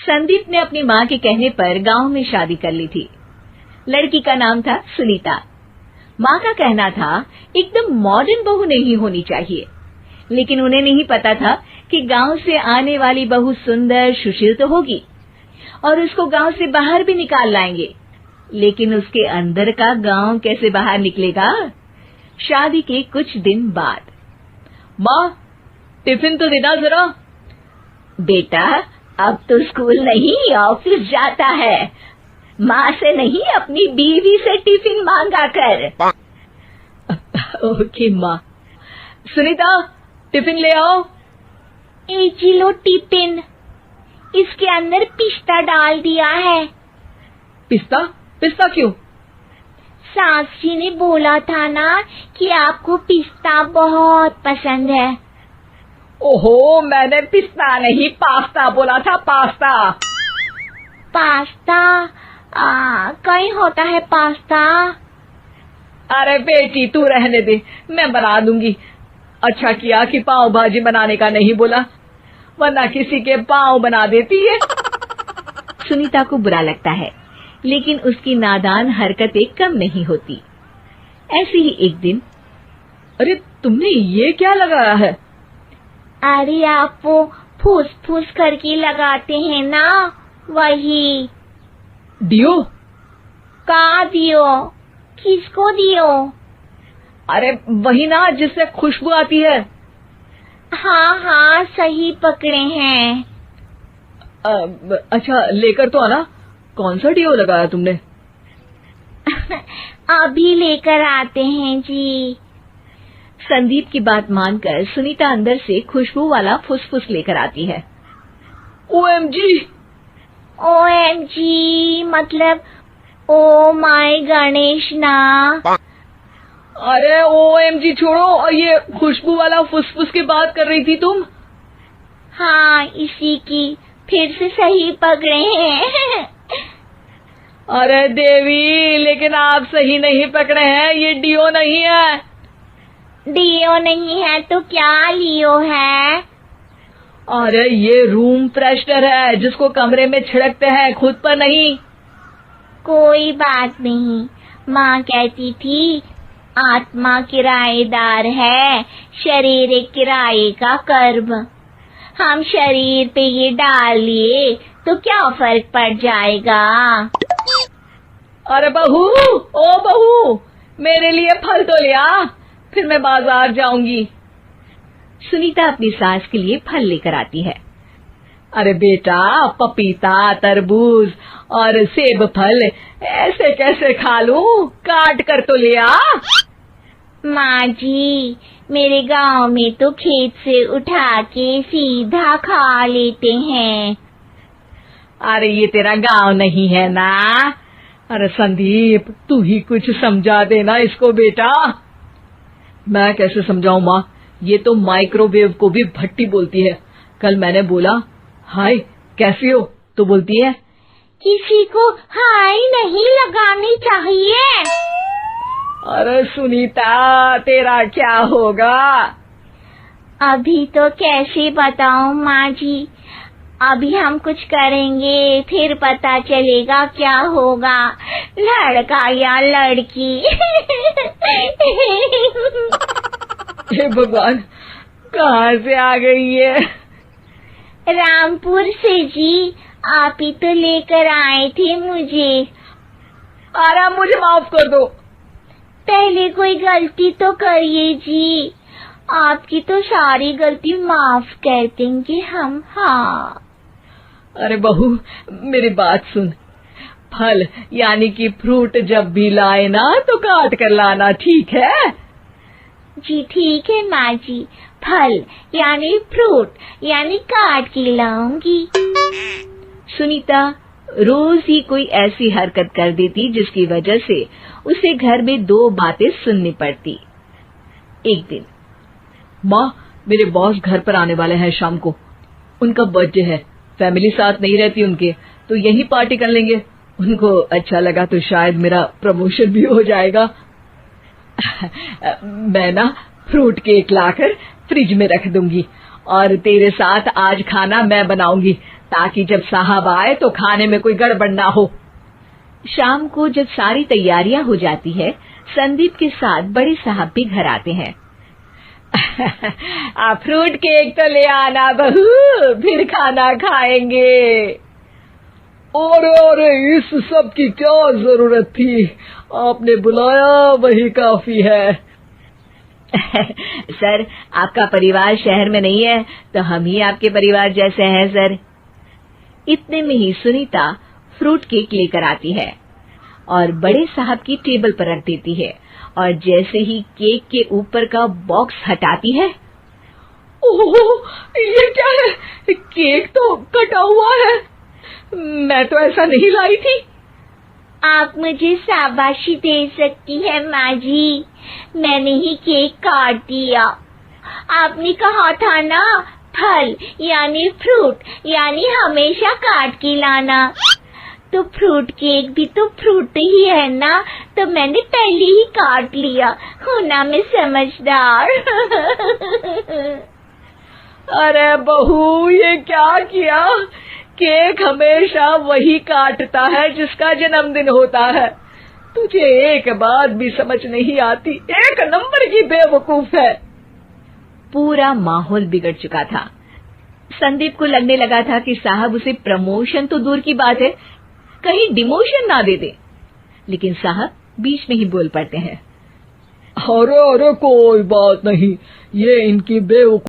संदीप ने अपनी माँ के कहने पर गांव में शादी कर ली थी। लड़की का नाम था सुनीता। माँ का कहना था एकदम मॉडर्न बहू नहीं होनी चाहिए, लेकिन उन्हें नहीं पता था कि गांव से आने वाली बहू सुंदर सुशील तो होगी और उसको गांव से बाहर भी निकाल लाएंगे, लेकिन उसके अंदर का गांव कैसे बाहर निकलेगा। शादी के कुछ दिन बाद, माँ टिफिन तो देना जरा। बेटा अब तो स्कूल नहीं ऑफिस जाता है, माँ से नहीं अपनी बीवी से टिफिन मांगा कर। ओके माँ। सुनीता टिफिन ले आओ। जी लो टिफिन, इसके अंदर पिस्ता डाल दिया है। पिस्ता? पिस्ता क्यों? सास जी ने बोला था ना कि आपको पिस्ता बहुत पसंद है। ओहो, मैंने पिस्ता नहीं पास्ता बोला था, पास्ता। पास्ता? कहीं होता है पास्ता? अरे बेटी तू रहने दे, मैं बना दूंगी। अच्छा किया कि पाव भाजी बनाने का नहीं बोला, वरना किसी के पाव बना देती है। सुनीता को बुरा लगता है, लेकिन उसकी नादान हरकतें कम नहीं होती। ऐसे ही एक दिन, अरे तुमने ये क्या लगाया है? अरे आप वो फूस फूस करके लगाते हैं ना, वही। डियो? का दियो? किसको दियो? अरे वही ना जिससे खुशबू आती है। हाँ हाँ सही पकड़े हैं। अच्छा लेकर तो आना। कौन सा डियो लगाया तुमने? अभी लेकर आते हैं जी। संदीप की बात मानकर सुनीता अंदर से खुशबू वाला फुसफुस लेकर आती है। ओएमजी! ओएमजी मतलब ओ माय गणेश ना। अरे ओएमजी छोड़ो, और ये खुशबू वाला फुसफुस की बात कर रही थी तुम? हाँ इसी की, फिर से सही पकड़े हैं। अरे देवी, लेकिन आप सही नहीं पकड़े हैं, ये डियो नहीं है। डियो नहीं है तो क्या लियो है? अरे ये रूम फ्रेशनर है, जिसको कमरे में छिड़कते हैं, खुद पर नहीं। कोई बात नहीं, माँ कहती थी आत्मा किराएदार है, शरीर एक किराए का कर्म। हम शरीर पे ये डाल लिए तो क्या फर्क पड़ जाएगा। अरे बहू, ओ बहू, मेरे लिए फल तो ले आ, फिर मैं बाजार जाऊंगी। सुनीता अपनी सास के लिए फल लेकर आती है। अरे बेटा, पपीता, तरबूज और सेब फल ऐसे कैसे खा लूं? काट कर तो ले आ। माँ जी, मेरे गांव में तो खेत से उठा के सीधा खा लेते हैं। अरे ये तेरा गांव नहीं है ना। अरे संदीप, तू ही कुछ समझा देना इसको बेटा। मैं कैसे समझाऊं माँ, ये तो माइक्रोवेव को भी भट्टी बोलती है। कल मैंने बोला हाय कैसी हो, तो बोलती है किसी को हाय नहीं लगानी चाहिए। अरे सुनीता, तेरा क्या होगा? अभी तो कैसे बताऊं माँ जी, अभी हम कुछ करेंगे फिर पता चलेगा क्या होगा, लड़का या लड़की। हे भगवान, कहाँ से आ गई है? रामपुर से जी, आप ही तो लेकर आए थे मुझे। अरे मुझे माफ कर दो। पहले कोई गलती तो करिए जी, आपकी तो सारी गलती माफ कर देंगे हम। हाँ अरे बहू, मेरी बात सुन। फल यानी कि फ्रूट जब भी लाए ना तो काट कर लाना, ठीक है? जी ठीक है माँ जी, फल यानी फ्रूट यानी काट के लाऊंगी। सुनीता रोज ही कोई ऐसी हरकत कर देती जिसकी वजह से उसे घर में दो बातें सुननी पड़ती। एक दिन, माँ मेरे बॉस घर पर आने वाले हैं शाम को, उनका बर्थडे है, फैमिली साथ नहीं रहती उनके, तो यही पार्टी कर लेंगे। उनको अच्छा लगा तो शायद मेरा प्रमोशन भी हो जाएगा। मैं ना फ्रूट केक लाकर फ्रिज में रख दूंगी और तेरे साथ आज खाना मैं बनाऊंगी, ताकि जब साहब आए तो खाने में कोई गड़बड़ ना हो। शाम को जब सारी तैयारियां हो जाती है, संदीप के साथ बड़े साहब भी घर आते हैं। फ्रूट केक तो ले आना बहू, फिर खाना खाएंगे। अरे इस सब की क्या जरूरत थी, आपने बुलाया वही काफी है। सर, आपका परिवार शहर में नहीं है तो हम ही आपके परिवार जैसे हैं सर। इतने में ही सुनीता फ्रूट केक लेकर आती है और बड़े साहब की टेबल पर रख देती है, और जैसे ही केक के ऊपर का बॉक्स हटाती है, ओह, ये क्या है? केक तो कटा हुआ है, मैं तो ऐसा नहीं लाई थी। आप मुझे शाबाशी दे सकती है माँ जी, मैंने ही केक काट दिया। आपने कहा था ना, फल यानी फ्रूट यानी हमेशा काट के लाना, तो फ्रूट केक भी तो फ्रूट ही है ना, तो मैंने पहले ही काट लिया। होना मैं समझदार। अरे बहू, ये क्या किया? केक हमेशा वही काटता है जिसका जन्मदिन होता है। तुझे एक बात भी समझ नहीं आती, एक नंबर की बेवकूफ है। पूरा माहौल बिगड़ चुका था। संदीप को लगने लगा था कि साहब उसे प्रमोशन तो दूर की बात है, कहीं डिमोशन ना दे दे, लेकिन साहब बीच में ही बोल पड़ते हैं। अरे कोई बात नहीं, ये इनकी बेवकूफ